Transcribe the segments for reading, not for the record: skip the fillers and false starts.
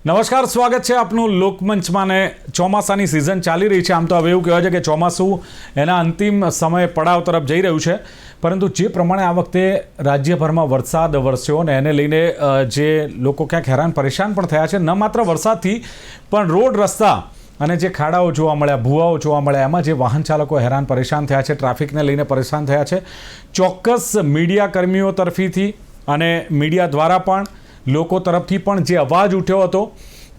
નમસ્કાર, સ્વાગત છે આપનું લોકમંચમાં. ને ચોમાસાની સિઝન ચાલી રહી છે. આમ તો હવે એવું કહેવાય છે કે ચોમાસું એના અંતિમ સમયે પડાવ તરફ જઈ રહ્યું છે, પરંતુ જે પ્રમાણે આ વખતે રાજ્યભરમાં વરસાદ વરસ્યો ને એને લઈને જે લોકો ક્યાંક હેરાન પરેશાન પણ થયા છે, ન માત્ર વરસાદથી પણ રોડ રસ્તા અને જે ખાડાઓ જોવા મળ્યા, ભૂવાઓ જોવા મળ્યા, એમાં જે વાહન ચાલકો હેરાન પરેશાન થયા છે, ટ્રાફિકને લઈને પરેશાન થયા છે. ચોક્કસ મીડિયા કર્મીઓ તરફીથી અને મીડિયા દ્વારા પણ લોકો તરફથી પણ જે અવાજ ઉઠ્યો હતો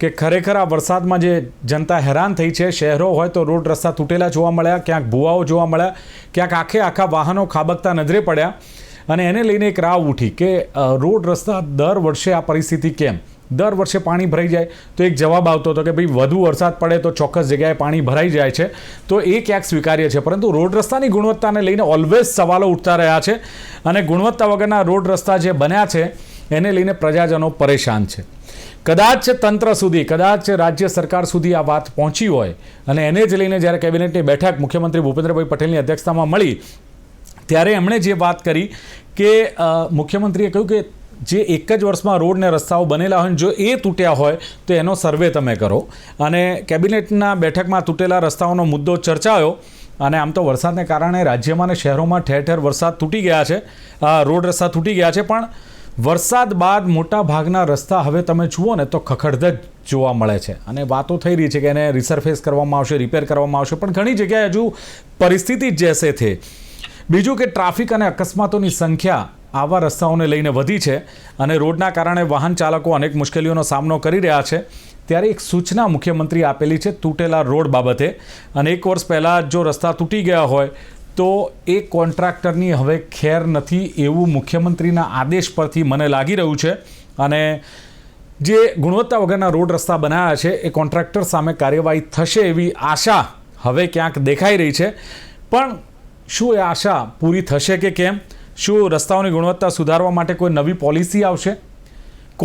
કે ખરેખર આ વરસાદમાં જે જનતા હેરાન થઈ છે, શહેરો હોય તો રોડ રસ્તા તૂટેલા જોવા મળ્યા, ક્યાંક ભૂવાઓ જોવા મળ્યા, ક્યાંક આખા વાહનો ખાબકતા નજરે પડ્યા. અને એને લઈને એક રાવ ઉઠી કે રોડ રસ્તા દર વર્ષે આ પરિસ્થિતિ કેમ? દર વર્ષે પાણી ભરાઈ જાય તો એક જવાબ આવતો હતો કે ભાઈ વધુ વરસાદ પડે તો ચોક્કસ જગ્યાએ પાણી ભરાઈ જાય છે, તો એ ક્યાંક સ્વીકાર્ય છે. પરંતુ રોડ રસ્તાની ગુણવત્તાને લઈને ઓલવેઝ સવાલો ઉઠતા રહ્યા છે અને ગુણવત્તા વગરના રોડ રસ્તા જે બન્યા છે એને લઈને પ્રજાજનો પરેશાન છે. કદાચ તંત્ર સુધી, કદાચ રાજ્ય સરકાર સુધી આ વાત પહોંચી હોય અને એને જ લઈને જ્યારે કેબિનેટની બેઠક મુખ્યમંત્રી ભૂપેન્દ્રભાઈ પટેલની અધ્યક્ષતામાં મળી ત્યારે એમણે જે વાત કરી કે મુખ્યમંત્રીએ કહ્યું કે જે એક જ વર્ષમાં રોડ ને રસ્તાઓ બનેલા હોય, જો એ તૂટ્યા હોય તો એનો સર્વે તમે કરો. અને કેબિનેટના બેઠકમાં તૂટેલા રસ્તાઓનો મુદ્દો ચર્ચાયો. અને આમ તો વરસાદને કારણે રાજ્યમાં અને શહેરોમાં ઠેર ઠેર વરસાદ તૂટી ગયા છે, રોડ રસ્તા તૂટી ગયા છે, પણ વરસાદ બાદ મોટા ભાગના રસ્તા હવે તમે જુઓ ને તો ખખડધજ જોવા મળે છે. અને વાતો થઈ રહી છે કે એને રિસરફેસ કરવામાં આવશે, રિપેર કરવામાં આવશે, પણ ઘણી જગ્યાએ હજુ પરિસ્થિતિ જૈસે થે. બીજું કે ટ્રાફિક અને અકસ્માતોની સંખ્યા આવા રસ્તાઓને લઈને વધી છે અને રોડના કારણે વાહન ચાલકો અનેક મુશ્કેલીઓનો સામનો કરી રહ્યા છે. ત્યારે એક સૂચના મુખ્યમંત્રીએ આપેલી છે તૂટેલા રોડ બાબતે. અને એક વર્ષ પહેલાં જો રસ્તા તૂટી ગયા હોય તો એ કોન્ટ્રાક્ટરની હવે ખેર નથી, એવું મુખ્યમંત્રીના આદેશ પરથી મને લાગી રહ્યું છે. અને જે ગુણવત્તા વગરના રોડ રસ્તા બનાવ્યા છે એ કોન્ટ્રાક્ટર સામે કાર્યવાહી થશે એવી આશા હવે ક્યાંક દેખાઈ રહી છે. પણ શું એ આશા પૂરી થશે કે કેમ? શું રસ્તાઓની ગુણવત્તા સુધારવા માટે કોઈ નવી પોલિસી આવશે?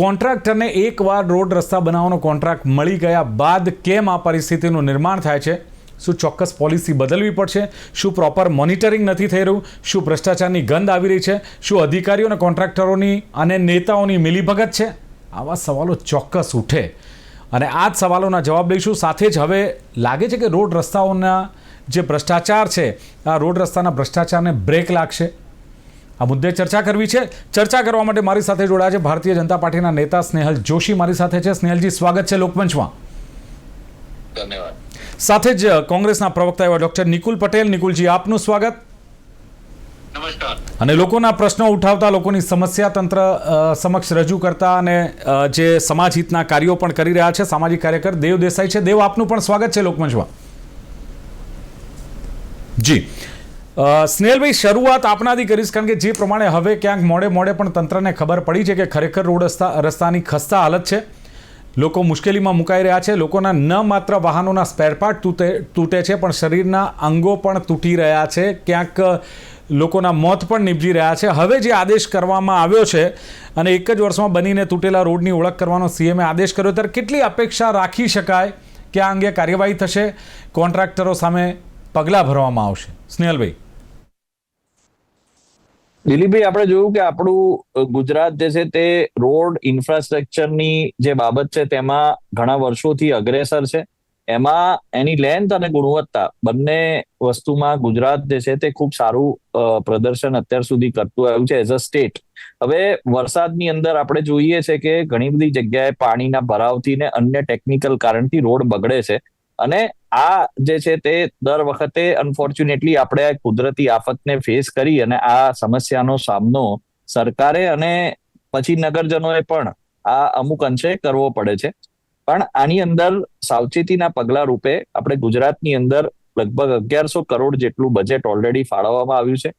કોન્ટ્રાક્ટરને એકવાર રોડ રસ્તા બનાવવાનો કોન્ટ્રાક્ટ મળી ગયા બાદ કેમ આ પરિસ્થિતિનું નિર્માણ થાય છે? શું ચોક્કસ પોલિસી બદલવી પડશે? શું પ્રોપર મોનિટરિંગ નથી થઈ રહ્યું? શું ભ્રષ્ટાચારની ગંધ આવી રહી છે? શું અધિકારીઓ અને કોન્ટ્રાક્ટરોની અને નેતાઓની મિલીભગત છે? આવા સવાલો ચોક્કસ ઉઠે અને આ જ સવાલોના જવાબ લઈશું. સાથે જ હવે લાગે છે કે રોડ રસ્તાઓના જે ભ્રષ્ટાચાર છે, આ રોડ રસ્તાના ભ્રષ્ટાચારને બ્રેક લાગશે. આ મુદ્દે ચર્ચા કરવી છે. ચર્ચા કરવા માટે મારી સાથે જોડાયા છે ભારતીય જનતા પાર્ટીના નેતા સ્નેહલ જોશી મારી સાથે છે. સ્નેહલજી, સ્વાગત છે લોકમંચમાં. ધન્યવાદ. સાથે જ કોંગ્રેસના પ્રવક્તા એવા ડોક્ટર નિકુલ પટેલ. નિકુલજી, આપનું સ્વાગત. નમસ્કાર. અને લોકોના પ્રશ્નો ઉઠાવતા, લોકોની સમસ્યા તંત્ર સમક્ષ રજૂ કરતા અને જે સમાજ હિતના કાર્યો પણ કરી રહ્યા છે સામાજિક કાર્યકર દેવ દેસાઈ છે. દેવ, આપનું પણ સ્વાગત છે લોકમંચમાં. જી સ્નેહલભાઈ, શરૂઆત આપનાથી કરીશ, કારણ કે જે પ્રમાણે હવે ક્યાંક મોડે પણ તંત્રને ખબર પડી છે કે ખરેખર રોડ રસ્તાની ખસ્તા હાલત છે, લોકો મુશ્કેલીમાં મુકાઈ રહ્યા છે, લોકોના ન માત્ર વાહનોના સ્પેરપાર્ટ તૂટે છે પણ શરીરના અંગો પણ તૂટી રહ્યા છે, ક્યાંક લોકોના મોત પણ નીપજી રહ્યા છે. હવે જે આદેશ કરવામાં આવ્યો છે અને એક જ વર્ષમાં બનીને તૂટેલા રોડની ઓળખ કરવાનો સીએમએ આદેશ કર્યો, ત્યારે કેટલી અપેક્ષા રાખી શકાય કે આ અંગે કાર્યવાહી થશે, કોન્ટ્રાક્ટરો સામે પગલાં ભરવામાં આવશે? સ્નેહલભાઈ. દિલીપભાઈ, આપણે જોયું કે આપણું ગુજરાત જે છે તે રોડ ઇન્ફ્રાસ્ટ્રક્ચરની જે બાબત છે તેમાં ઘણા વર્ષોથી અગ્રેસર છે. એમાં એની લેન્થ અને ગુણવત્તા બંને વસ્તુમાં ગુજરાત જે છે તે ખૂબ સારું પ્રદર્શન અત્યાર સુધી કરતું આવ્યું છે એઝ અ સ્ટેટ. હવે વરસાદની અંદર આપણે જોઈએ છે કે ઘણી બધી જગ્યાએ પાણીના ભરાવથી ને અન્ય ટેકનિકલ કારણથી રોડ બગડે છે. અને આ જે છે તે દર વખતે અનફોર્ચ્યુનેટલી આપણે કુદરતી આફતને ફેસ કરી અને આ સમસ્યાનો સામનો સરકારે અને પછી નગરજનોએ પણ આ અમુક અંશે કરવો પડે છે. પણ આની અંદર સાવચેતીના પગલા રૂપે આપણે ગુજરાતની અંદર લગભગ 1100 કરોડ જેટલું બજેટ ઓલરેડી ફાળવવામાં આવ્યું છે.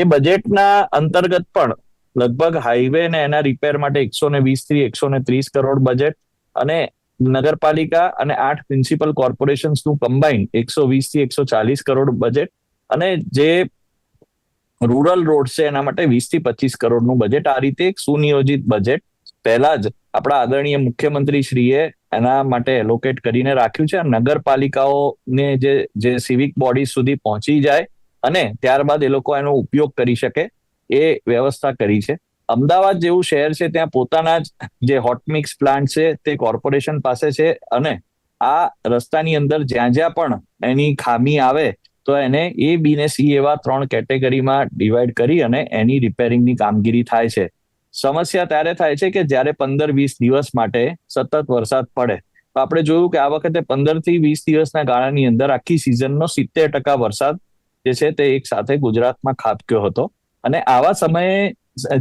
એ બજેટના અંતર્ગત પણ લગભગ હાઈવે ને એના રિપેર માટે 120 થી 130 કરોડ બજેટ અને નગરપાલિકા અને 8 મ્યુનિસિપલ કોર્પોરેશન્સનું કમ્બાઇન્ડ 120 થી 140 કરોડ બજેટ અને જે રૂરલ રોડ છે એના માટે 20 થી 25 કરોડનું બજેટ. આ રીતે એક સુનિયોજિત બજેટ પહેલા જ આપણા આદરણીય મુખ્યમંત્રી શ્રીએ એના માટે એલોકેટ કરીને રાખ્યું છે. નગરપાલિકાઓને જે સિવિક બોડી સુધી પહોંચી જાય અને ત્યારબાદ એ લોકો એનો ઉપયોગ કરી શકે એ વ્યવસ્થા કરી છે. અમદાવાદ જેવું શહેર છે ત્યાં પોતાના જ જે હોટ મિક્સ પ્લાન્ટ છે તે કોર્પોરેશન પાસે છે, અને આ રસ્તાની અંદર જ્યાં જ્યાં પણ એની ખામી આવે તો એને A, B ને C એવા 3 કેટેગરીમાં ડિવાઈડ કરી અને એની રિપેરિંગની કામગીરી થાય છે. સમસ્યા ત્યારે થાય છે કે જ્યારે 15-20 દિવસ માટે સતત વરસાદ પડે. તો આપણે જોયું કે આ વખતે 15 થી 20 દિવસના ગાળાની અંદર આખી સિઝનનો 70% વરસાદ જે છે તે એક સાથે ગુજરાતમાં ખાબક્યો હતો. અને આવા સમયે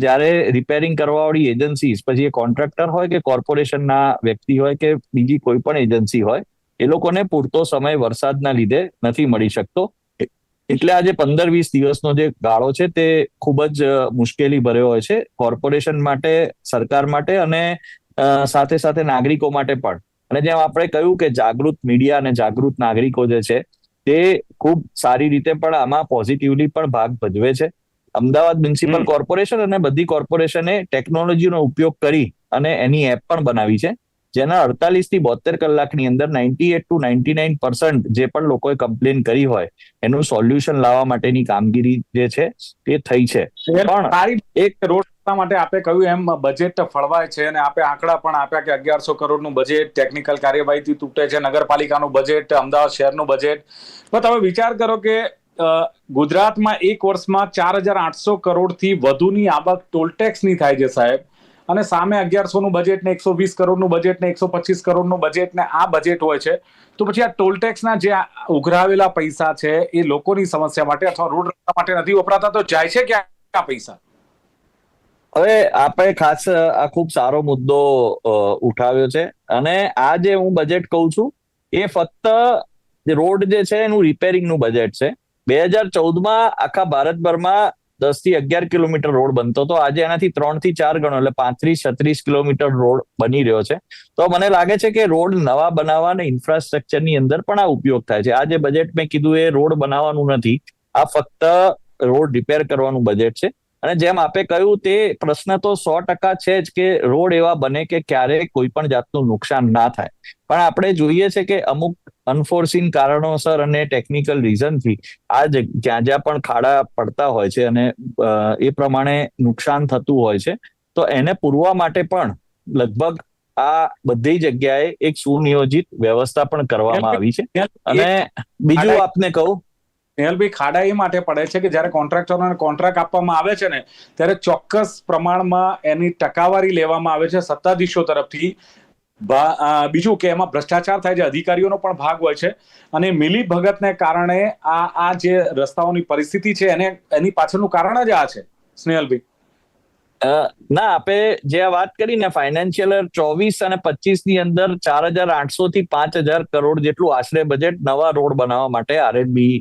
જ્યારે રિપેરિંગ કરવાવાળી એજન્સી, પછી એ કોન્ટ્રાક્ટર હોય કે કોર્પોરેશનના વ્યક્તિ હોય કે બીજી કોઈ પણ એજન્સી હોય, એ લોકોને પૂરતો સમય વરસાદના લીધે નથી મળી શકતો. એટલે આજે 15-20 દિવસનો જે ગાળો છે તે ખૂબ જ મુશ્કેલી ભર્યો હોય છે કોર્પોરેશન માટે, સરકાર માટે અને સાથે સાથે નાગરિકો માટે પણ. અને જેમ આપણે કહ્યું કે જાગૃત મીડિયા અને જાગૃત નાગરિકો જે છે તે ખૂબ સારી રીતે પણ આમાં પોઝિટિવલી પણ ભાગ ભજવે છે. અમદાવાદ મ્યુનિસિપલ કોર્પોરેશન અને બધી કોર્પોરેશને ટેકનોલોજીનો ઉપયોગ કરી અને એની એપ પણ બનાવી છે, જેના 48 થી 72 કલાકની અંદર 98 to 99% જે પણ લોકોએ કમ્પ્લેન કરી હોય એનું સોલ્યુશન લાવવા માટેની કામગીરી જે છે તે થઈ છે. પણ એક રોડ માટે આપે કહ્યું એમ બજેટ ફળવાય છે અને આપે આંકડા પણ આપ્યા કે 1100 કરોડનું બજેટ ટેકનિકલ કાર્યવાહીથી તૂટે છે, નગરપાલિકાનું બજેટ, અમદાવાદ શહેરનું બજેટ. પણ તમે વિચાર કરો કે ગુજરાતમાં એક વર્ષમાં 4800 કરોડથી વધુની આવક ટોલટેક્સની થાય છે સાહેબ, અને સામે 1100 નું બજેટ ને 120 કરોડનું બજેટ ને 125 કરોડનું બજેટ ને આ બજેટ હોય છે. તો પછી આ ટોલટેક્સના જે ઉઘરાવેલા પૈસા છે એ લોકોની સમસ્યા માટે અથવા રોડ રસ્તા માટે નથી વપરાતા, તો જાય છે ક્યાં આ પૈસા? હવે આપણે ખાસ આ ખૂબ સારો મુદ્દો ઉઠાવ્યો છે. અને આ જે હું બજેટ કહું છું એ ફક્ત રોડ જે છે એનું રિપેરિંગનું બજેટ છે. 2014માં આખા ભારતભરમાં 10 થી 11 કિલોમીટર રોડ બનતો હતો. આજે એનાથી 3 થી 4 ગણો એટલે 35-36 કિલોમીટર રોડ બની રહ્યો છે. તો મને લાગે છે કે રોડ નવા બનાવવા અને ઇન્ફ્રાસ્ટ્રક્ચરની અંદર પણ આ ઉપયોગ થાય છે. આ જે બજેટ મેં કીધું એ રોડ બનાવવાનું નથી, આ ફક્ત રોડ રિપેર કરવાનું બજેટ છે. અને જેમ આપે કહ્યું તે પ્રશ્ન તો 100% છે જ કે રોડ એવા બને કે ક્યારેય કોઈ પણ જાતનું નુકસાન ના થાય. પણ આપણે જોઈએ છે કે અમુક અનફોર્સીન કારણોસર અને ટેકનિકલ રીઝનથી આ જ્યાં જ્યાં પણ ખાડા પડતા હોય છે અને એ પ્રમાણે નુકસાન થતું હોય છે, તો એને પૂરવા માટે પણ લગભગ આ બધી જગ્યાએ એક સુનિયોજિત વ્યવસ્થા પણ કરવામાં આવી છે. અને બીજું આપને કહું, નેહલભાઈ, ખાડા એ માટે પડે છે કે જ્યારે કોન્ટ્રાક્ટરોને કોન્ટ્રાક્ટ આપવામાં આવે છે ને ત્યારે ચોક્કસ પ્રમાણમાં એની ટકાવારી લેવામાં આવે છે સત્તાધીશો તરફથી. બીજું કે એમાં ભ્રષ્ટાચાર થાય છે, અધિકારીઓનો પણ ભાગ હોય છે, અને મિલી ભગતને કારણે આ જે રસ્તાઓની પરિસ્થિતિ છે એની પાછળનું કારણ જ આ છે. સ્નેહલભાઈ, ના, આપે જે આ વાત કરી ને ફાઇનાન્શિયલ 24 અને 25 ની અંદર 4800 થી 5000 કરોડ જેટલું આશરે બજેટ નવા રોડ બનાવવા માટે આરએનબી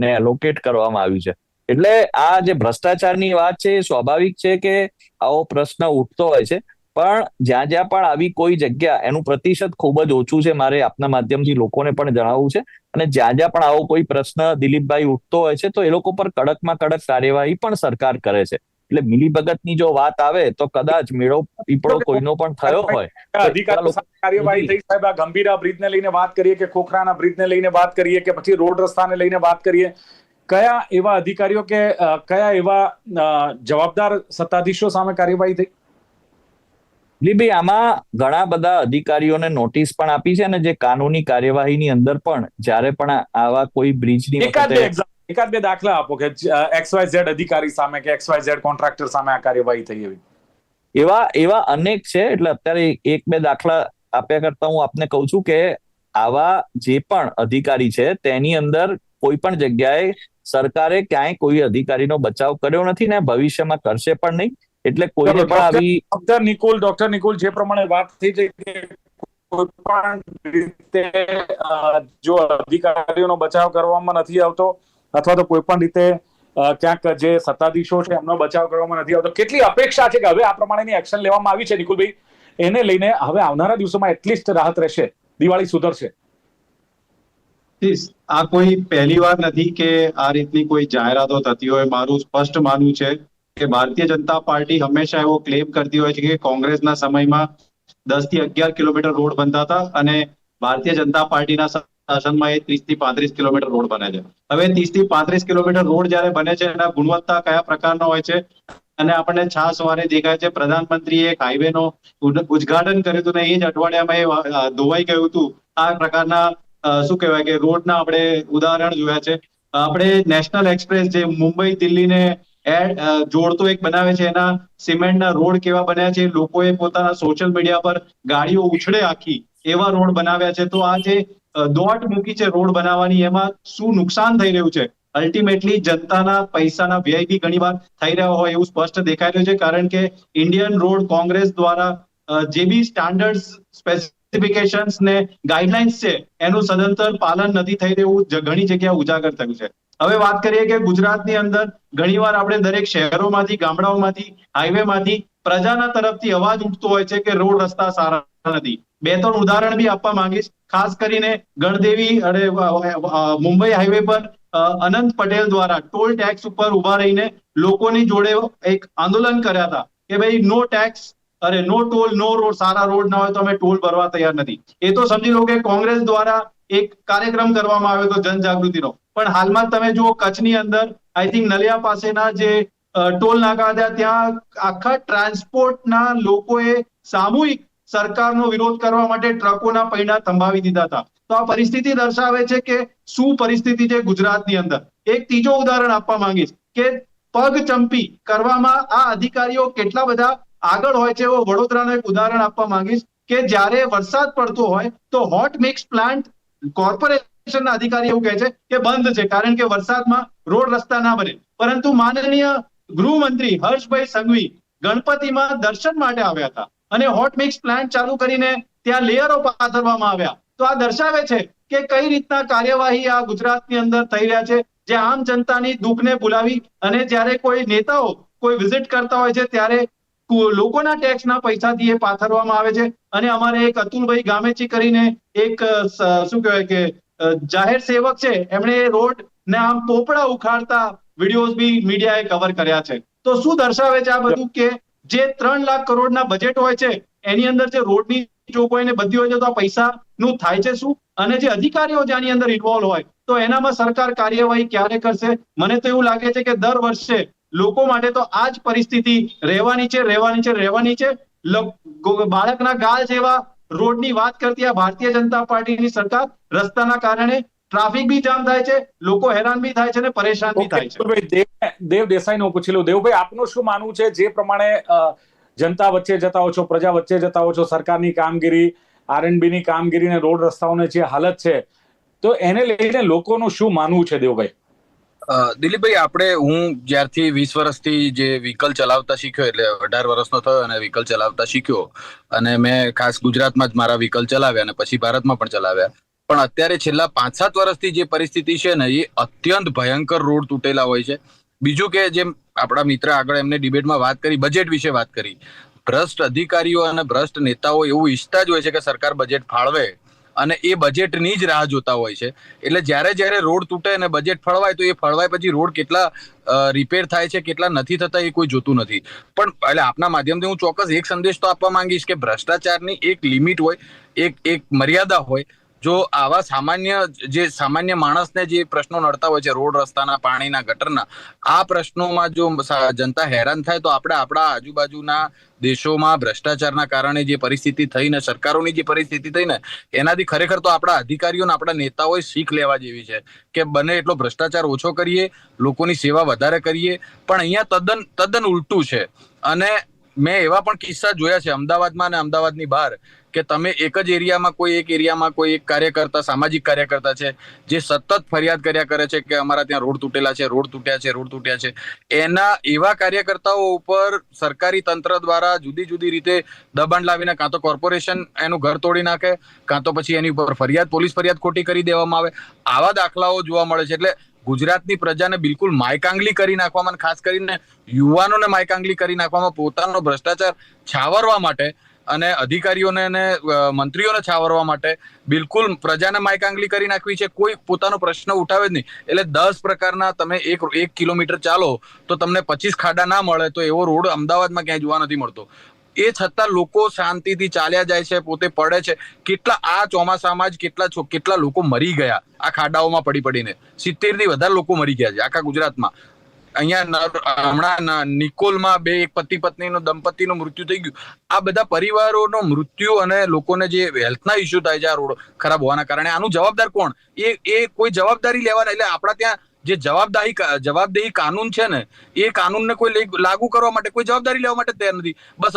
ને એલોકેટ કરવામાં આવ્યું છે. એટલે આ જે ભ્રષ્ટાચારની વાત છે એ સ્વાભાવિક છે કે આવો પ્રશ્ન ઉઠતો હોય છે. પણ જ્યાં જ્યાં પણ આવી કોઈ જગ્યા, એનું પ્રતિશત ખૂબ જ ઓછું છે, મારે આપના માધ્યમથી લોકોને પણ જણાવવું છે. અને જ્યાં જ્યાં પણ આવો કોઈ પ્રશ્ન દિલીપભાઈ ઉઠતો હોય છે તો એ લોકો પર કડકમાં કડક કાર્યવાહી પણ સરકાર કરે છે. એટલે મિલીભગતની જો વાત આવે તો કદાચ મેળો પીપળો કોઈનો પણ થયો હોય, અધિકારીઓ સાથે કાર્યવાહી થઈ સાહેબ. આ ગંભીરા બ્રિજને લઈને વાત કરીએ કે ખોખરાના બ્રિજને લઈને વાત કરીએ કે પછી રોડ રસ્તાને લઈને વાત કરીએ, કયા એવા અધિકારીઓ કે કયા એવા જવાબદાર સત્તાધીશો સામે કાર્યવાહી થઈ? દિલીપભાઈ, આમાં ઘણા બધા અધિકારીઓને નોટિસ પણ આપી છે અને જે કાનૂની કાર્યવાહીની અંદર પણ જ્યારે પણ આવા કોઈ બ્રિજની એકાદ બે દાખલા આપો કે XYZ અધિકારી સામે કે XYZ કોન્ટ્રાક્ટર સામે આ કાર્યવાહી થઈ એવી. એવા અનેક છે. એટલે અત્યારે એક બે દાખલા આપ્યા કરતા હું આપને કહું છું કે આવા જે પણ અધિકારી છે તેની અંદર કોઈ પણ જગ્યાએ સરકારે ક્યાંય કોઈ અધિકારીનો બચાવ કર્યો નથી ને ભવિષ્યમાં કરશે પણ નહીં. એટલે કોઈને પણ આવી ડોક્ટર નિકુલ જે પ્રમાણે વાત થઈ છે કે કોઈ પણ રીતે જો અધિકારીઓનો બચાવ કરવામાં નથી આવતો અથવા તો કોઈ પણ રીતે ક્યાંક જે સત્તાધીશો છે એમનો બચાવ કરવામાં નથી આવતો, કેટલી અપેક્ષા છે કે હવે આ પ્રમાણેની એક્શન લેવામાં આવી છે નિકુલભાઈ, એને લઈને હવે આવનારા દિવસોમાં એટલીસ્ટ રાહત રહેશે, દિવાળી સુધરશે? આ કોઈ પહેલી વાર નથી કે આ રીતની કોઈ જાહેરાતો થતી હોય. મારું સ્પષ્ટ માનવું છે કે ભારતીય જનતા પાર્ટી હંમેશા એવો ક્લેમ કરતી હોય છે કે કોંગ્રેસના સમયમાં 10 થી 11 કિલોમીટર રોડ બનતા હતા અને ભારતીય જનતા પાર્ટીના શાસનમાં એ 30 થી 35 કિલોમીટર રોડ બને છે. હવે 30 થી 35 કિલોમીટર રોડ જયારે બને છે એના ગુણવત્તા કયા પ્રકારનો હોય છે અને આપણને છાસવારે દેખાય છે. પ્રધાનમંત્રીએ એક હાઈવેનો ઉદ્ઘાટન કર્યું હતું ને એ જ અઠવાડિયામાં એ ધોવાઈ ગયું હતું. આ પ્રકારના શું કહેવાય કે રોડના આપણે ઉદાહરણ જોયા છે. આપણે નેશનલ એક્સપ્રેસ જે મુંબઈ દિલ્હીને જોડતો એક બનાવે છે, એના સિમેન્ટના રોડ કેવા બન્યા છે, લોકોએ પોતાના સોશિયલ મીડિયા પર ગાડીઓ ઉછળે આખી એવા રોડ બનાવ્યા છે. તો આ જે દોટ મૂકી છે રોડ બનાવવાની, એમાં શું નુકસાન થઈ રહ્યું છે? અલ્ટિમેટલી જનતાના પૈસાના વ્યય બી ઘણી વાર થઈ રહ્યો હોય એવું સ્પષ્ટ દેખાઈ રહ્યું છે. કારણ કે ઇન્ડિયન રોડ કોંગ્રેસ દ્વારા જે બી સ્ટાન્ડર્ડ સ્પેસિફિકેશન્સ ને ગાઈડલાઇન્સ છે એનું સદંતર પાલન નથી થઈ રહ્યું, ઘણી જગ્યાએ ઉજાગર થયું છે. હવે વાત કરીએ કે ગુજરાતની અંદર ઘણીવાર આપણે દરેક શહેરોમાંથી, ગામડાઓમાંથી, હાઈવેમાંથી પ્રજાના તરફથી અવાજ ઉઠતો હોય છે કે રોડ રસ્તા સારા નથી. 2-3 ઉદાહરણ બી આપવા માંગીશ. ખાસ કરીને ગણદેવી અને મુંબઈ હાઈવે પર અનંત પટેલ દ્વારા ટોલ ટેક્સ ઉપર ઉભા રહીને લોકોની જોડે એક આંદોલન કર્યા હતા કે ભાઈ નો ટેક્સ, અરે નો ટોલ નો રોડ. સારા રોડ ના હોય તો અમે ટોલ ભરવા તૈયાર નથી. એ તો સમજી લો કે કોંગ્રેસ દ્વારા એક કાર્યક્રમ કરવામાં આવ્યો હતો જનજાગૃતિનો. પણ હાલમાં તમે જુઓ કચ્છની અંદર આઈ થિંક નલિયા પાસેના જે ટોલ નાકા હતા ત્યાં આખા ટ્રાન્સપોર્ટના લોકોએ સામૂહિક સરકારનો વિરોધ કરવા માટે ટ્રકોના પૈડા થંભાવી દીધા હતા. તો આ પરિસ્થિતિ દર્શાવે છે કે શું પરિસ્થિતિ છે ગુજરાતની અંદર. એક ત્રીજો ઉદાહરણ આપવા માંગીશ કે પગચંપી કરવામાં આ અધિકારીઓ કેટલા બધા આગળ હોય છે. એવો વડોદરાનું એક ઉદાહરણ આપવા માંગીશ કે જ્યારે વરસાદ પડતો હોય તો હોટ મિક્સ પ્લાન્ટ કોર્પોરેશનના અધિકારી એવું કહે છે કે બંધ છે કારણ કે વરસાદમાં રોડ રસ્તા ના બને. પરંતુ માનનીય ગૃહમંત્રી હર્ષભાઈ સંઘવી ગણપતિમાં દર્શન માટે આવ્યા હતા અને હોટ મિક્સ પ્લાન્ટ ચાલુ કરીને ત્યાં લેયરો પાથરવામાં આવ્યા. તો આ દર્શાવે છે કે કઈ રીતના કાર્યવાહી આ ગુજરાતની અંદર થઈ રહ્યા છે, જે આમ જનતાની દુઃખને ભૂલાવી અને જ્યારે કોઈ નેતાઓ કોઈ વિઝિટ કરતા હોય છે ત્યારે લોકોના ટેક્સના પૈસાથી એ પાથરવામાં આવે છે. અને અમારે એક અતુલભાઈ ગામેચી કરીને એક શું કહેવાય કે જાહેર સેવક છે, એમણે રોડ ને આમ પોપડા ઉખાડતા વિડીયોઝ બી મીડિયાએ કવર કર્યા છે. તો શું દર્શાવે છે આ બધું કે જે 3 લાખ કરોડના બજેટ હોય છે એની અંદર જે રોડની જોગવાઈને બધી હોય છે તો આ પૈસાનું થાય છે શું? અને જે અધિકારીઓ જેની અંદર ઇન્વોલ્વ હોય તો એનામાં સરકાર કાર્યવાહી ક્યારે કરશે? મને તો એવું લાગે છે કે દર વર્ષે લોકો માટે તો આ જ પરિસ્થિતિ રહેવાની છે. બાળકના ગાલ જેવા રોડની વાત કરતી આ ભારતીય જનતા પાર્ટીની સરકાર રસ્તાના કારણે ટ્રાફિક બી જામ થાય છે, લોકો હેરાન બી થાય છે અને પરેશાન બી થાય છે. દેવ દેસાઈનું પૂછી લઉં. દેવભાઈ, આપનું શું માનવું છે જે પ્રમાણે જનતા વચ્ચે જતા હો છો, પ્રજા વચ્ચે જતા હો છો, સરકારની કામગીરી, R&B ની કામગીરી ને રોડ રસ્તાઓની જે હાલત છે, તો એને લઈને લોકોનું શું માનવું છે દેવભાઈ? દિલીપભાઈ, હું જ્યારથી 20 વર્ષથી જે વ્હીકલ ચલાવતા શીખ્યો, એટલે 18 વર્ષનો થયો અને વ્હીકલ ચલાવતા શીખ્યો, અને મેં ખાસ ગુજરાતમાં જ મારા વ્હીકલ ચલાવ્યા અને પછી ભારતમાં પણ ચલાવ્યા. પણ અત્યારે છેલ્લા 5-7 વર્ષથી જે પરિસ્થિતિ છે ને, એ અત્યંત ભયંકર રોડ તૂટેલા હોય છે. બીજું કે જેમ આપણા મિત્ર આગળ એમને ડિબેટમાં વાત કરી, બજેટ વિશે વાત કરી, ભ્રષ્ટ અધિકારીઓ અને ભ્રષ્ટ નેતાઓ એવું ઈચ્છતા જ હોય છે કે સરકાર બજેટ ફાળવે અને એ બજેટની જ રાહ જોતા હોય છે. એટલે જ્યારે રોડ તૂટે અને બજેટ ફળવાય તો એ ફળવાય પછી રોડ કેટલા રિપેર થાય છે, કેટલા નથી થતા, એ કોઈ જોતું નથી. પણ એટલે આપના માધ્યમથી હું ચોક્કસ એક સંદેશ તો આપવા માંગીશ કે ભ્રષ્ટાચારની એક લિમિટ હોય, એક મર્યાદા હોય. જો આવા સામાન્ય માણસને જે પ્રશ્નો નડતા હોય છે, રોડ રસ્તાના, પાણીના, ગટરના, આ પ્રશ્નોમાં જો જનતા હેરાન થાય તો આપણે આપણા આજુબાજુના દેશોમાં ભ્રષ્ટાચારના કારણે જે પરિસ્થિતિ થઈને, સરકારોની જે પરિસ્થિતિ થઈને, એનાથી ખરેખર તો આપણા અધિકારીઓ, આપણા નેતાઓએ શીખ લેવા જેવી છે કે બને એટલો ભ્રષ્ટાચાર ઓછો કરીએ, લોકોની સેવા વધારે કરીએ. પણ અહીંયા તદ્દન ઉલટું છે. અને મેં એવા પણ કિસ્સા જોયા છે અમદાવાદમાં અને અમદાવાદની બહાર કે તમે એક જ એરિયામાં કોઈ એક કાર્યકર્તા, સામાજિક કાર્યકર્તા છે જે સતત ફરિયાદ કર્યા કરે છે કે અમારા ત્યાં રોડ તૂટેલા છે, રોડ તૂટ્યા છે. એના એવા કાર્યકર્તાઓ ઉપર સરકારી તંત્ર દ્વારા જુદી રીતે દબાણ લાવીને કાં તો કોર્પોરેશન એનું ઘર તોડી નાખે, કાં તો પછી એની ઉપર પોલીસ ફરિયાદ ખોટી કરી દેવામાં આવે. આવા દાખલાઓ જોવા મળે છે. એટલે ગુજરાતની પ્રજાને બિલકુલ માયકાંગલી કરી નાખવામાં, ખાસ કરીને યુવાનોને માયકાંગલી કરી નાખવામાં, પોતાનો ભ્રષ્ટાચાર છાવરવા માટે અને અધિકારીઓને અને મંત્રીઓને છાવરવા માટે બિલકુલ પ્રજાને માયકાંગલી કરી નાખવી છે. કોઈ પોતાનો પ્રશ્ન ઉઠાવે જ નહીં. એટલે 10 પ્રકારના તમે 1 કિલોમીટર ચાલો તો તમને 25 ખાડા ના મળે, તો એવો રોડ અમદાવાદમાં ક્યાંય જોવા નથી મળતો. એ છતાં લોકો શાંતિથી ચાલ્યા જાય છે, પોતે પડે છે. કેટલા આ ચોમાસામાં જ કેટલા લોકો મરી ગયા આ ખાડાઓમાં પડીને. 70થી વધારે લોકો મરી ગયા છે આખા ગુજરાતમાં. હમણાં નિકોલમાં એક પતિ પત્નીનું દંપતીનું મૃત્યુ થઈ ગયું. આ બધા પરિવારોનો મૃત્યુ અને લોકોને જે હેલ્થના ઇસ્યુ થાય છે આ રોડ ખરાબ હોવાના કારણે, આનું જવાબદાર કોણ? એ કોઈ જવાબદારી લેવાના, એટલે આપણા ત્યાં જે જવાબદેહી કાનૂન છે ને, એ કાનૂનને કોઈ લાગુ કરવા માટે કોઈ જવાબદારી લેવા માટે તૈયાર નથી. બસ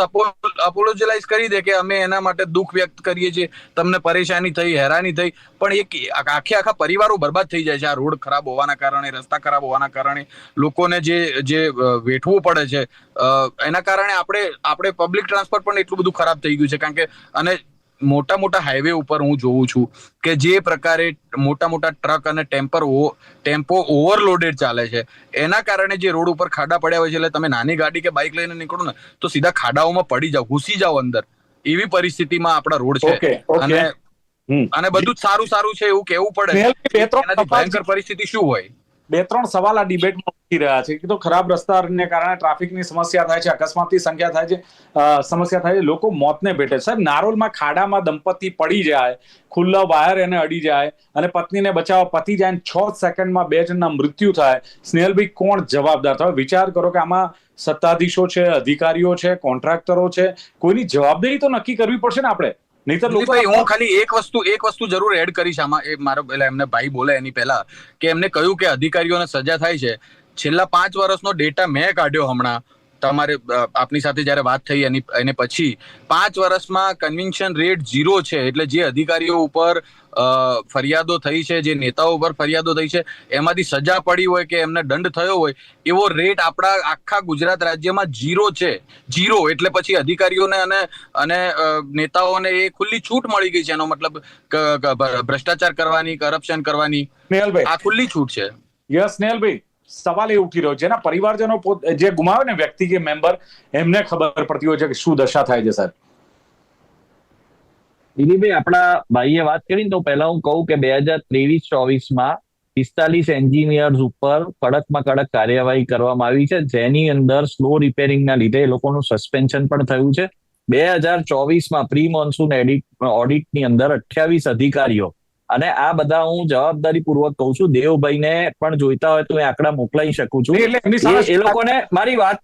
અપોલોજાઇઝ કરી દે કે અમે એના માટે દુઃખ વ્યક્ત કરીએ છીએ, તમને પરેશાની થઈ, હેરાની થઈ, પણ આખા પરિવારો બરબાદ થઈ જાય છે આ રોડ ખરાબ હોવાના કારણે, રસ્તા ખરાબ હોવાના કારણે, લોકોને જે વેઠવું પડે છે એના કારણે આપણે પબ્લિક ટ્રાન્સપોર્ટ પણ એટલું બધું ખરાબ થઈ ગયું છે. કારણ કે અને મોટા હાઈવે ઉપર હું જોઉં છું કે જે પ્રકારે મોટા ટ્રક અને ટેમ્પો ઓવરલોડેડ ચાલે છે, એના કારણે જે રોડ ઉપર ખાડા પડ્યા હોય છે, એટલે તમે નાની ગાડી કે બાઇક લઈને નીકળો ને તો સીધા ખાડાઓમાં પડી જાવ, ઘૂસી જાવ અંદર, એવી પરિસ્થિતિમાં આપણા રોડ છે. અને બધું જ સારું છે એવું કેવું પડે, એનાથી ભયંકર પરિસ્થિતિ શું હોય? 2-3 સવાલ આ ડિબેટમાં ઉઠી રહ્યા છે કે તો ખરાબ રસ્તાને કારણે ટ્રાફિકની સમસ્યા થાય છે, અકસ્માતની સમસ્યા થાય છે, લોકો મોતને ભેટે છે. સાહેબ, નારોલમાં ખાડામાં દંપતી પડી જાય, ખુલ્લા વાયર એને અડી જાય અને પત્નીને બચાવવા પતી જાય, 6 સેકન્ડમાં 2 જણના મૃત્યુ થાય. સ્નેહલભાઈ, કોણ જવાબદાર? તમે વિચાર કરો કે આમાં સત્તાધીશો છે, અધિકારીઓ છે, કોન્ટ્રાક્ટરો છે, કોઈની જવાબદારી તો નક્કી કરવી પડશે ને આપણે. હું ખાલી એક વસ્તુ જરૂર એડ કરીશ આમાં. એ મારો એમને ભાઈ બોલે એની પહેલા કે એમને કહ્યું કે અધિકારીઓને સજા થાય છે. છેલ્લા 5 વર્ષનો ડેટા મેં કાઢ્યો હમણાં, તમારે આપની સાથે જયારે વાત થઈ એને પછી 5 વર્ષમાં કન્વિક્શન રેટ 0 છે. એટલે જે અધિકારીઓ ઉપર ફરિયાદો થઈ છે, જે નેતાઓ ઉપર ફરિયાદો થઈ છે, એમાંથી સજા પડી હોય કે એમને દંડ થયો હોય, એવો રેટ આપણા આખા ગુજરાત રાજ્યમાં 0 છે. 0 એટલે પછી અધિકારીઓને અને નેતાઓને એ ખુલ્લી છૂટ મળી ગઈ છે. એનો મતલબ ભ્રષ્ટાચાર કરવાની, કરપ્શન કરવાની આ ખુલ્લી છૂટ છે. યસ સ્નેહલભાઈ, સવાલ એ ઉઠી રહ્યો જેના પરિવારજનો જે ગુમાવે ને વ્યક્તિ કે મેમ્બર, એમને ખબર પડતી હોય છે કે શું દશા થાય છે. સાહેબ દિલીપભાઈ, આપણા ભાઈએ વાત કરીને તો પહેલા હું કહું કે 2023-24માં 45 એન્જિનિયર્સ ઉપર કડકમાં કડક કાર્યવાહી કરવામાં આવી છે, જેની અંદર સ્લો રિપેરિંગના લીધે એ લોકોનું સસ્પેન્શન પણ થયું છે. 2024માં પ્રી મોન્સૂન ઓડિટની અંદર 28 અધિકારીઓ, અને આ બધા હું જવાબદારી પૂર્વક કહું છું, દેવભાઈને પણ જોઈતા હોય તો એ આંકડા મોકલાઈ શકું છું. એ લોકોને મારી વાત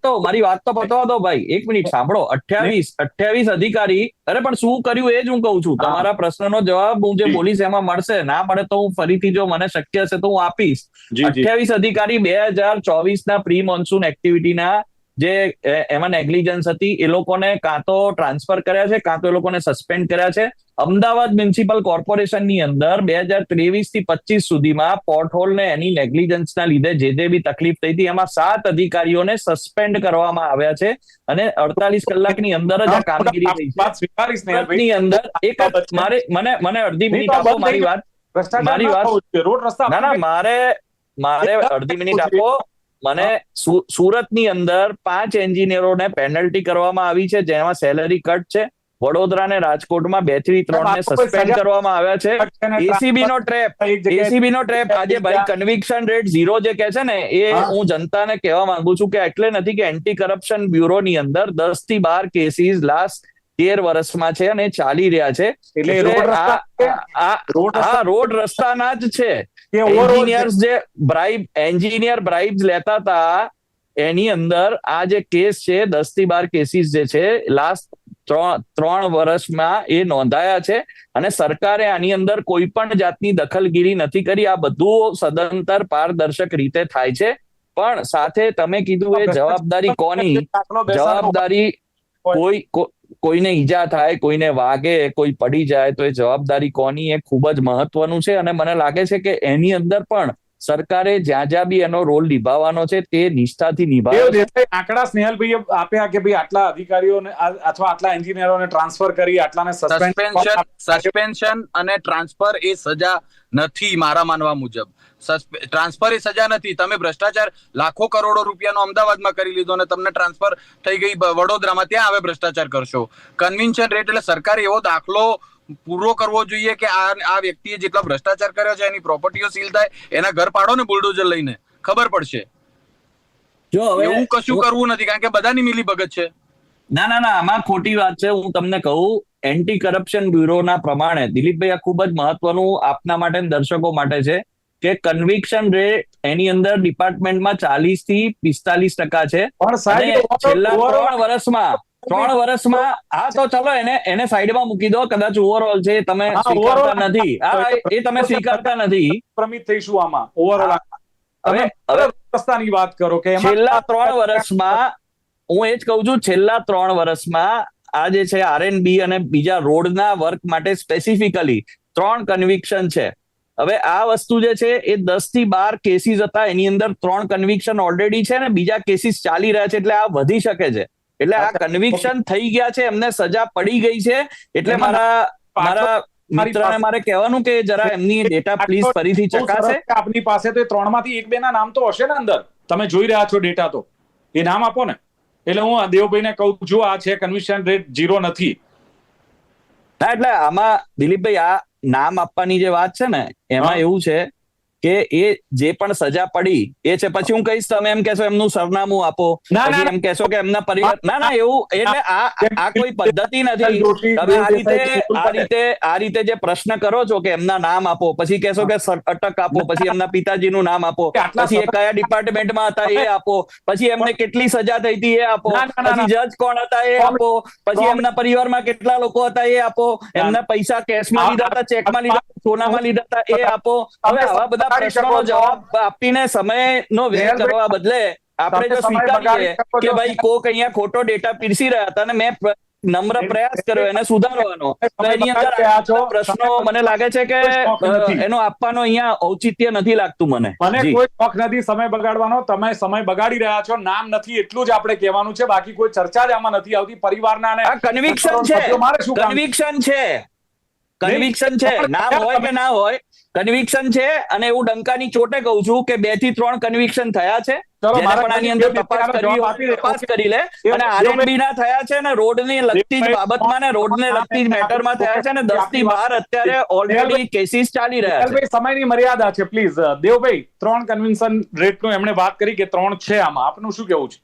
તો પતવા દો ભાઈ, 1 મિનિટ સાંભળો. 28 અધિકારી, અરે પણ શું કર્યું એ જ હું કહું છું. તમારા પ્રશ્નનો જવાબ હું જે બોલીશ એમાં મળશે, ના મળે તો હું ફરીથી જો મને શક્ય હશે તો હું આપીશ. 28 અધિકારી 2024ના પ્રી મોન્સૂન એક્ટિવિટીના જે એમાં નેગ્લિજન્સ હતી, એ લોકોને કાં તો ટ્રાન્સફર કર્યા છે, કાં તો એ લોકોને સસ્પેન્ડ કર્યા છે. અમદાવાદ મ્યુનિસિપલ કોર્પોરેશનની અંદર 2023થી 25 સુધીમાં પોર્ટહોલ ને એની નેગ્લિજન્સના લીધે જે બી તકલીફ થઈ હતી, એમાં 7 અધિકારીઓને સસ્પેન્ડ કરવામાં આવ્યા છે, અને 48 કલાકની અંદર જ આ કામગીરી થઈ છે. ની અંદર એક મને અડધી મિનિટ આપો મારી વાત. ના, મારે અડધી મિનિટ આપો. મને સુરતની અંદર 5 એન્જિનિયરોને પેનલ્ટી કરવામાં આવી છે, જેમાં સેલરી કટ છે. વડોદરા અને રાજકોટમાં 2 થી 3 ને સસ્પેન્ડ કરવામાં આવ્યા છે. એસીબી નો ટ્રેપ આજે ભાઈ કન્વિક્શન રેટ 0 જે કહે છે ને, એ હું જનતાને કહેવા માંગુ છું કે એટલે નથી કે એન્ટી કરપ્શન બ્યુરો ની અંદર 10 થી 12 કેસીસ લાસ્ટ 13 વર્ષમાં છે અને ચાલી રહ્યા છે. એટલે આ રોડ રસ્તાના જ છે. એન્જિનિયર્સ જે એન્જિનિયર બ્રાઇબ્સ લેતા હતા, એની અંદર આ જે કેસ છે 10 થી 12 કેસીસ જે છે લાસ્ટ 3 વર્ષમાં એ નોંધાયા છે, અને સરકારે આની અંદર કોઈ પણ જાતની દખલગીરી નથી કરી. આ બધું સદંતર પારદર્શક રીતે થાય છે. પણ સાથે તમે કીધું એ જવાબદારી કોની? જવાબદારી કોઈને ઈજા થાય, કોઈને વાગે, કોઈ પડી જાય તો એ જવાબદારી કોની, એ ખૂબ જ મહત્વનું છે. અને મને લાગે છે કે એની અંદર પણ સરકારે જ્યાં બી એનો રોલ નિભાવવાનો છે તે નિષ્ઠાથી નિભાવે. આંકડા સ્નેહલભાઈએ આપ્યા કે ભાઈ આટલા અધિકારીઓને અથવા આટલા એન્જિનિયરોને ટ્રાન્સફર કરી, આટલાને સસ્પેન્શન અને ટ્રાન્સફર એ સજા નથી મારા માનવા મુજબ. ટ્રાન્સફર એ સજા નથી. તમે ભ્રષ્ટાચાર લાખો કરોડો રૂપિયાનો અમદાવાદમાં કરી લીધો અને તમને ટ્રાન્સફર થઈ ગઈ વડોદરામાં, ત્યાં હવે ભ્રષ્ટાચાર કરશો. કન્વિક્શન રેટ એટલે સરકારે એવો દાખલો પૂરો કરવો જોઈએ કે આ વ્યક્તિએ જેટલો ભ્રષ્ટાચાર કર્યો છે એની પ્રોપર્ટીઓ સીલ થાય, એના ઘર પાડો ને બુલડોઝર લઈને, ખબર પડશે. એવું કશું કરવું નથી, કારણ કે બધાની મિલીભગત છે. ના, આમાં ખોટી વાત છે. હું તમને કહું, એન્ટી કરપ્શન બ્યુરોના પ્રમાણે દિલીપભાઈ, આ ખૂબ જ મહત્વનું આપના માટે દર્શકો માટે છે કે કન્વિક્શન રેટ એની અંદર ડિપાર્ટમેન્ટમાં 40 થી 45% છે. પણ અને સાહેબ છેલ્લા overall 3 વર્ષમાં હા તો ચલો એને સાઈડમાં મૂકી દો, કદાચ ઓવરઓલ છે તમે હા, સ્વીકારતા overall નથી. એ તમે સ્વીકારતા નથી. પ્રમિત થઈશું આમાં ઓવરઓલ. હવે રસ્તાની વાત કરો કે એમાં છેલ્લા 3 વર્ષમાં હું એ જ કહું છું, છેલ્લા 3 વર્ષમાં આ જે છે R&B અને બીજા રોડના વર્ક માટે સ્પેસિફિકલી 3 કન્વિક્શન છે. હવે આ વસ્તુ જે છે એ 10 થી 12 કેસીસ હતા, એની અંદર 3 કન્વિક્શન ઓલરેડી છે ને બીજા કેસીસ ચાલી રહ્યા છે, એટલે આ વધી શકે છે. એટલે આ કન્વિક્શન થઈ ગયા છે, એમને સજા પડી ગઈ છે. એટલે મારા મિત્રને મારે કહેવાનું કે જરા એમની ડેટા પ્લીઝ ફરીથી ચકાસે. આપની પાસે તો 3 માંથી 1-2 ના નામ તો હશે ને અંદર, તમે જોઈ રહ્યા છો ડેટા, તો એ નામ આપો ને. એટલે હું દેવભાઈને કહું છું આ છે કન્વિક્શન રેટ 0 નથી. હા, એટલે આમાં દિલીપભાઈ આ નામ આપવાની જે વાત છે ને એમાં એવું છે કે એ જે પણ સજા પડી એ છે, પછી હું કહીશ તમે એમ કહેશો એમનું સરનામું આપો, પછી એમ કહેશો કે એમના પરિવાર. ના એવું એટલે આ કોઈ પદ્ધતિ નથી. તમે આ રીતે જે પ્રશ્ન કરો છો કે એમના નામ આપો, પછી કહેશો કે અટક આપો, પછી એમના પિતાજીનું નામ આપો, પછી એ કયા ડિપાર્ટમેન્ટમાં હતા એ આપો, પછી એમને કેટલી સજા થઈ હતી એ આપો, પછી જજ કોણ હતા એ આપો, પછી એમના પરિવારમાં કેટલા લોકો હતા એ આપો, એમના પૈસા કેશમાં લીધા હતા, ચેકમાં લીધા, સોનામાં લીધા હતા એ આપો. હવે આવા બધા પ્રશ્નોનો જવાબ આપીને સમયનો વ્યય કરવા બદલે આપણે જો સ્વીકારીએ કે ભાઈ કોક અહીંયા ખોટો ડેટા પીરસી રહ્યા હતા અને મેં નમ્ર પ્રયાસ કર્યો એને સુધારવાનો, તો એની અંદર પ્રશ્નો મને લાગે છે કે એનો આપવાનો અહીંયા ઔચિત્ય નથી લાગતું મને. કોઈ શોખ નથી સમય બગાડવાનો, તમે સમય બગાડી રહ્યા છો. નામ નથી એટલું જ આપણે કહેવાનું છે, બાકી કોઈ ચર્ચા જ આમાં નથી આવતી. પરિવારના કન્વિક્શન છે, કન્વિક્શન છે, કન્વિક્શન છે, નામ હોય કે ના હોય, કન્વિક્શન છે. અને એવું ડંકાની ચોટે કહું છું કે 2 થી 3 કન્વિક્શન થયા છે. આની અંદર તપાસ કરી લે. અને R&B ના થયા છે ને રોડની લગતી જ બાબતમાં ને રોડને લગતી જ મેટરમાં થયા છે ને 10 થી 12 અત્યારે ઓલરેડી કેસીસ ચાલી રહ્યા છે. સમયની મર્યાદા છે, પ્લીઝ. દેવભાઈ 3 કન્વિક્શન રેટનું એમણે વાત કરી કે 3 છે, આમાં આપનું શું કેવું છે?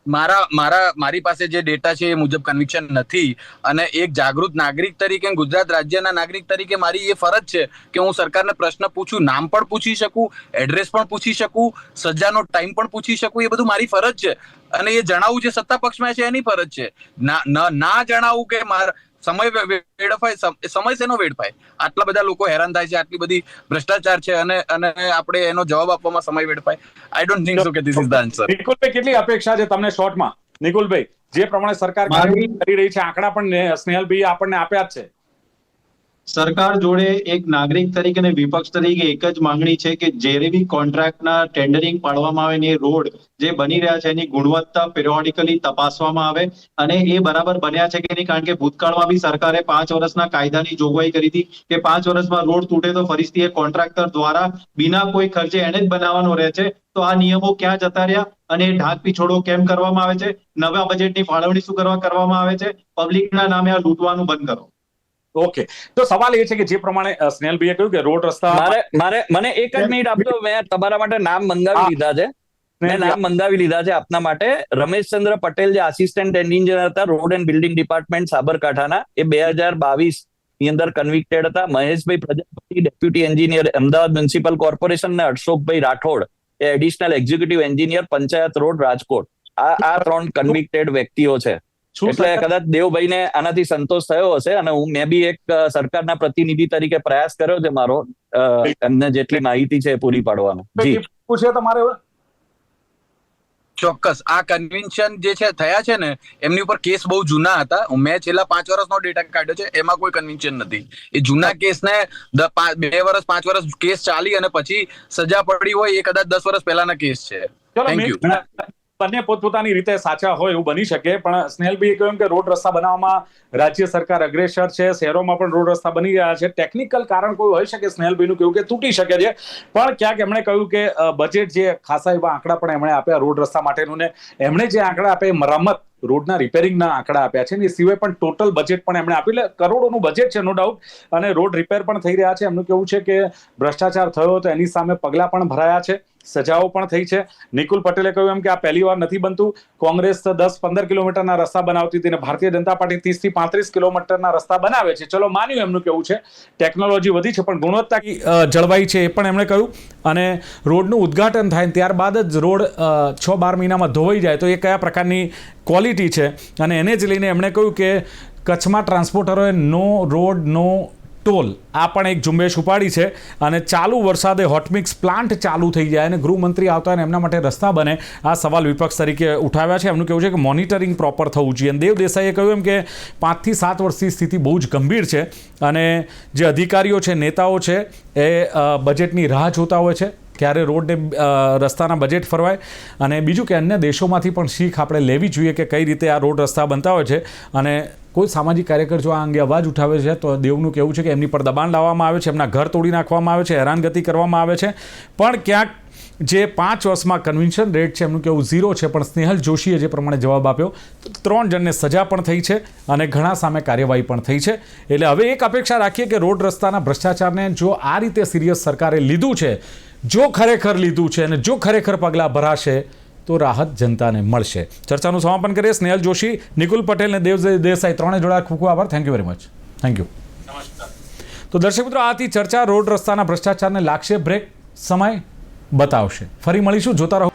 મારી પાસે જે ડેટા છે એ મુજબ કન્વિક્શન નથી. અને એક જાગૃત નાગરિક તરીકે, ગુજરાત રાજ્યના નાગરિક તરીકે મારી એ ફરજ છે કે હું સરકારને પ્રશ્ન પૂછું, નામ પણ પૂછી શકું, એડ્રેસ પણ પૂછી શકું, સજાનો ટાઈમ પણ પૂછી શકું. એ બધું મારી ફરજ છે. અને એ જણાવવું જે સત્તા પક્ષમાં છે એની ફરજ છે. ના જણાવવું કે સમય વેડફાય, સમય શેનો વેડફાય? આટલા બધા લોકો હેરાન થાય છે, આટલી બધી ભ્રષ્ટાચાર છે, અને આપણે એનો જવાબ આપવામાં સમય વેડફાય. આઈ ડોન્ટ થિંક સો કે this is the answer. Nikulbhai, કેટલી અપેક્ષા છે તમને શોર્ટમાં? નિકુલભાઈ, જે પ્રમાણે સરકાર કરી રહી છે, આંકડા પણ સ્નેહલભાઈ આપણને આપ્યા જ છે. સરકાર જોડે એક નાગરિક તરીકે અને વિપક્ષ તરીકે એક જ માંગણી છે કે જ્યારે બી કોન્ટ્રાક્ટના ટેન્ડરિંગ પાડવામાં આવે ને એ રોડ જે બની રહ્યા છે એની ગુણવત્તા પિરિયોડિકલી તપાસવામાં આવે અને એ બરાબર બન્યા છે કે નહીં. કારણ કે ભૂતકાળમાં બી સરકારે 5 વર્ષના કાયદાની જોગવાઈ કરી હતી કે 5 વર્ષમાં રોડ તૂટે તો ફરીથી એ કોન્ટ્રાક્ટર દ્વારા બિના કોઈ ખર્ચે એને જ બનાવવાનો રહે છે. તો આ નિયમો ક્યાં જતા રહ્યા અને ઢાંક પીછોડો કેમ કરવામાં આવે છે? નવા બજેટની ફાળવણી શું કરવામાં આવે છે? પબ્લિકના નામે આ લૂંટવાનું બંધ કરો. ઓકે, તો સવાલ એ છે કે જે પ્રમાણે સ્નેહલભાઈએ કહ્યું કે રોડ રસ્તા, મને એક જ મિનિટ આપજો. મેં તમારા માટે નામ મંગાવી લીધા છે. આપના માટે રમેશચંદ્ર પટેલ જે આસિસ્ટન્ટ એન્જિનિયર હતા રોડ એન્ડ બિલ્ડિંગ ડિપાર્ટમેન્ટ સાબરકાંઠાના, એ 2022 ની અંદર કન્વિક્ટેડ હતા. Maheshbhai Prajapati deputy engineer Ahmedabad municipal corporation ને હર્ષોકભાઈ રાઠોડ એ additional executive engineer panchayat road Rajkot. આ 3 કન્વિક્ટેડ વ્યક્તિઓ છે. એટલે કદાચ દેવભાઈને આનાથી સંતોષ થયો હશે અને મેં બી એક સરકારના પ્રતિનિધિ તરીકે પ્રયાસ કર્યો છે મારો એમને જેટલી માહિતી છે પૂરી પાડવાનો. જી પૂછ્યો તમારે? ચોક્કસ. આ કન્વિક્શન જે છે થયા છે ને એમની ઉપર કેસ બહુ જૂના હતા. મેં છેલ્લા 5 વર્ષનો ડેટા કાઢ્યો છે, એમાં કોઈ કન્વિક્શન નથી. એ જૂના કેસને 2 વર્ષ 5 વર્ષ કેસ ચાલી અને પછી સજા પડી હોય એ કદાચ 10 વર્ષ પહેલાના કેસ છે. Thank you. બંને પોતપોતાની રીતે સાચા હોય એવું બની શકે, પણ સ્નેહલભાઈએ કહ્યું કે રોડ રસ્તા બનાવવામાં રાજ્ય સરકાર અગ્રેસર છે, શહેરોમાં પણ રોડ રસ્તા બની રહ્યા છે. ટેકનિકલ કારણ કોઈ હોઈ શકે, સ્નેહલભાઈનું કહ્યું કે તૂટી શકે છે, પણ ક્યાંક એમણે કહ્યું કે બજેટ જે ખાસા એવા આંકડા પણ એમણે આપ્યા રોડ રસ્તા માટેનું, ને એમણે જે આંકડા આપ્યા મરામત રોડના રિપેરિંગના આંકડા આપ્યા છે, એ સિવાય પણ ટોટલ બજેટ પણ એમણે આપ્યું. એટલે કરોડોનું બજેટ છે, નો ડાઉટ. અને રોડ રિપેર પણ થઈ રહ્યા છે. એમનું કેવું છે કે ભ્રષ્ટાચાર થયો તો એની સામે પગલા પણ ભરાયા છે. સજાઓ પણ થઈ છે. નિકુલ પટેલે કહ્યું એમ કે આ પહેલી વાર નથી બનતું. કોંગ્રેસ 10-15 કિલોમીટરના રસ્તા બનાવતી હતી અને ભારતીય જનતા પાર્ટી 30 થી 35 કિલોમીટરના રસ્તા બનાવે છે. ચલો માન્યું એમનું કેવું છે, ટેકનોલોજી વધી છે પણ ગુણવત્તા જળવાઈ છે એ પણ એમણે કહ્યું. અને રોડનું ઉદ્ઘાટન થાય ત્યારબાદ જ રોડ 6-12 મહિનામાં ધોવાઈ જાય તો એ કયા પ્રકારની ક્વોલિટી છે, અને એને જ લઈને એમણે કહ્યું કે કચ્છમાં ટ્રાન્સપોર્ટરોએ નો રોડ નો ટોલ આ પણ એક ઝુંબેશ ઉપાડી છે. અને ચાલુ વરસાદે હોટમિક્સ પ્લાન્ટ ચાલુ થઈ જાય અને ગૃહમંત્રી આવતા અને એમના માટે રસ્તા બને, આ સવાલ વિપક્ષ તરીકે ઉઠાવ્યા છે. એમનું કહેવું છે કે મોનિટરિંગ પ્રોપર થવું જોઈએ. અને દેવ દેસાઈએ કહ્યું એમ કે 5 થી 7 વર્ષથી સ્થિતિ બહુ જ ગંભીર છે અને જે અધિકારીઓ છે, નેતાઓ છે, એ બજેટની રાહ જોતા હોય છે ક્યારે રોડને રસ્તાના બજેટ ફરવાય. અને બીજું કે અન્ય દેશોમાંથી પણ શીખ આપણે લેવી જોઈએ કે કઈ રીતે આ રોડ રસ્તા બનતા હોય છે. અને કોઈ સામાજિક કાર્યકર જો આ અંગે અવાજ ઉઠાવે છે તો દેવનું કહેવું છે કે એમની પર દબાણ લાવવામાં આવે છે, એમના ઘર તોડી નાખવામાં આવે છે, હેરાનગતિ કરવામાં આવે છે. પણ ક્યાંક જે 5 વર્ષમાં કન્વિન્શન રેટ છે એમનું કેવું 0 છે. પણ સ્નેહલ જોશીએ જે પ્રમાણે જવાબ આપ્યો તો 3 જણને સજા પણ થઈ છે અને ઘણા સામે કાર્યવાહી પણ થઈ છે. એટલે હવે એક અપેક્ષા રાખીએ કે રોડ રસ્તાના ભ્રષ્ટાચારને જો આ રીતે સિરિયસ સરકારે લીધું છે, જો ખરેખર લીધું છે અને જો ખરેખર પગલાં ભરાશે તો રાહત જનતાને મળશે. ચર્ચાનું સમાપન કરીએ. સ્નેહલ જોશી, નિકુલ પટેલ અને દેવ દેસાઈ ત્રણે જોડા ખૂબ ખૂબ આભાર. Thank you very much. Thank you. તો દર્શક મિત્રો, આ હતી ચર્ચા. રોડ રસ્તાના ભ્રષ્ટાચારને લાગશે બ્રેક, સમય બતાવશે. ફરી મળીશું. જોતા રહો.